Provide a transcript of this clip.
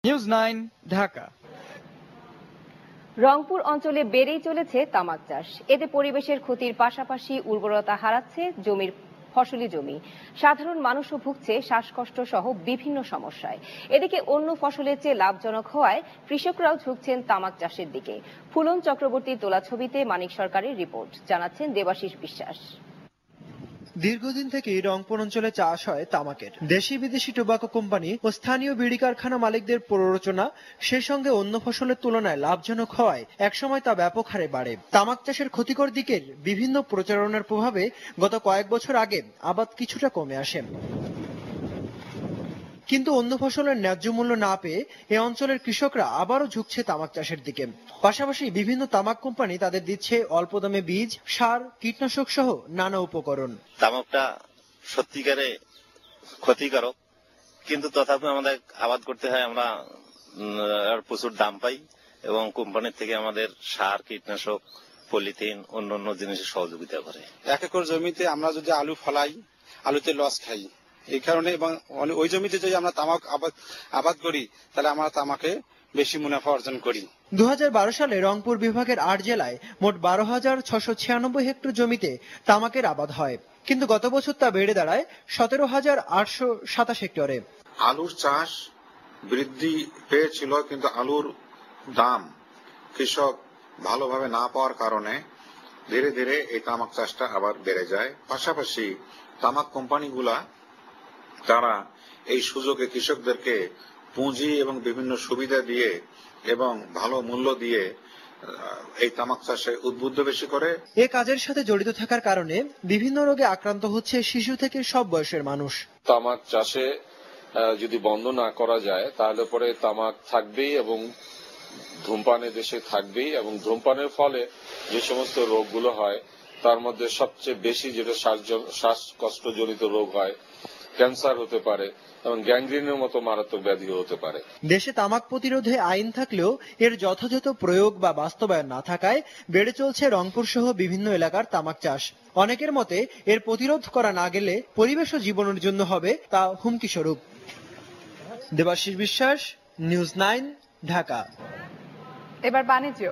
News 9 Dhaka. Rangpur অঞ্চলে বেড়েই চলেছে তামাক চাষ। এতে পরিবেশের ক্ষতির পাশাপাশি উর্বরতা হারাচ্ছে ফসলি জমি। সাধারণ মানুষও ভুগছে শ্বাসকষ্ট সহ বিভিন্ন সমস্যায়। এদিকে অন্য ফসলের চেয়ে লাভজনক হওয়ায় কৃষকরাও ঝুঁকছেন তামাক চাষের দিকে। ফুলন চক্রবর্তীর তোলা ছবিতে মানিক সরকারের রিপোর্ট, জানাচ্ছেন দেবাশিস বিশ্বাস। দীর্ঘদিন থেকেই রংপুর অঞ্চলে চাষ হয় তামাকের। দেশি বিদেশি টোবাকো কোম্পানি ও স্থানীয় বিড়ি কারখানা মালিকদের প্ররোচনা, সেই সঙ্গে অন্য ফসলের তুলনায় লাভজনক হওয়ায় একসময় তা ব্যাপক হারে বাড়ে। তামাক চাষের ক্ষতিকর দিকের বিভিন্ন প্রচারণার প্রভাবে গত কয়েক বছর আগে আবাদ কিছুটা কমে আসে। কিন্তু অন্য ফসলের ন্যায্য মূল্য না পেয়ে এ অঞ্চলের কৃষকরা আবারও ঝুঁকছে তামাক চাষের দিকে। পাশাপাশি বিভিন্ন তামাক কোম্পানি তাদের দিচ্ছে অল্প দামে বীজ, সার, কীটনাশক সহ নানা উপকরণ। তামাকটা সত্যিকারে ক্ষতিকারক, কিন্তু তথাপি আমাদের আবাদ করতে হয়। আমরা প্রচুর দাম পাই এবং কোম্পানির থেকে আমাদের সার, কীটনাশক, পলিথিন, অন্য জিনিসের সহযোগিতা করে। 1 একর জমিতে আমরা যদি আলু ফলাই, আলুতে লস খাই। এই কারণে এবং ওই জমিতে যদি আমরা তামাক আবাদ করি, তাহলে আমরা তামাকে বেশি মুনাফা অর্জন করি। 2012 সালে রংপুর বিভাগের 8 জেলায় মোট 12,696 হেক্টর জমিতে তামাকের আবাদ হয়, কিন্তু গত বছর তা বেড়ে দাঁড়ায় 17,827 হেক্টরে। আলুর চাষ বৃদ্ধি পেয়েছিল, কিন্তু আলুর দাম কৃষক ভালোভাবে না পাওয়ার কারণে ধীরে ধীরে এই তামাক চাষটা আবার বেড়ে যায়। পাশাপাশি তামাক কোম্পানিগুলা তারা এই সুযোগে কৃষকদেরকে পুঁজি এবং বিভিন্ন সুবিধা দিয়ে এবং ভালো মূল্য দিয়ে এই তামাক চাষে উদ্বুদ্ধ বেশি করে। এ কাজের সাথে জড়িত থাকার কারণে বিভিন্ন রোগে আক্রান্ত হচ্ছে শিশু থেকে সব বয়সের মানুষ। তামাক চাষে যদি বন্ধ না করা যায়, তাহলে পরে তামাক থাকবেই এবং ধূমপানের দেশে থাকবেই, এবং ধূমপানের ফলে যে সমস্ত রোগগুলো হয় তার মধ্যে সবচেয়ে বেশি যেটা শ্বাসকষ্টজনিত রোগ হয়, ক্যান্সার হতে পারে এবং গ্যাংগ্রিনের মতো মারাত্মক ব্যাধিও হতে পারে। দেশে তামাক প্রতিরোধে আইন থাকলেও এর যথাযথ প্রয়োগ বা বাস্তবায়ন না থাকায় বেড়ে চলছে রংপুর সহ বিভিন্ন এলাকার তামাক চাষ। অনেকের মতে এর প্রতিরোধ করা না গেলে পরিবেশ ও জীবনের জন্য হবে তা হুমকি স্বরূপ। দেবাশিস বিশ্বাস, নিউজ 9 ঢাকা। এবার বাণিজ্য।